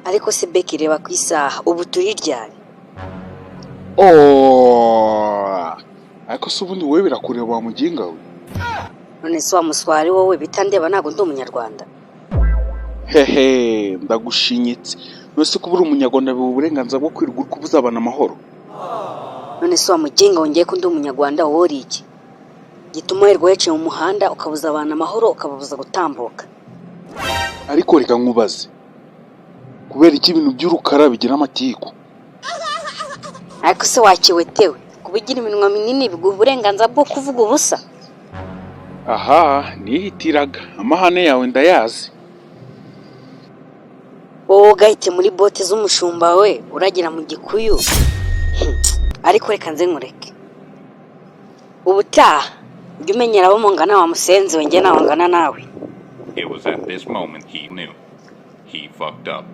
ariko se Beki reba ku isaha ubu turiryanye. Ariko se ubundi wowe birakureba wa muginga we? None se wa muswari wowe bitandeba ntago ndi umunyarwanda. Hehe, ndagushinyitse. Nose kubura umunyarwanda bibu uburenganzira bwo kwirirwa kubuza abana amahoro. None se wa muginga wongeye ko ndi umunyarwanda wowe iki? Gituma wirwa yeciye mu muhanda ukabuza abana amahoro ukababuza gutambuka. Ariko reka nkubaze. Kubera iki ibintu by'urukara bigira amatiku? Ariko se wakiwetewe kubigira iminwa minini biguha uburenganzira bwo kuvuga ubusa. Aha, nihitiraga amahane yawe ndayazi. Wowe gahite muri bote z'umushumba we uragira mu gikuyu. Ariko reka nze nkureke. Ubutaha ujye umenyera abo mungana wa musenzi we njye nawangana nawe. It was at this moment he knew. He fucked up.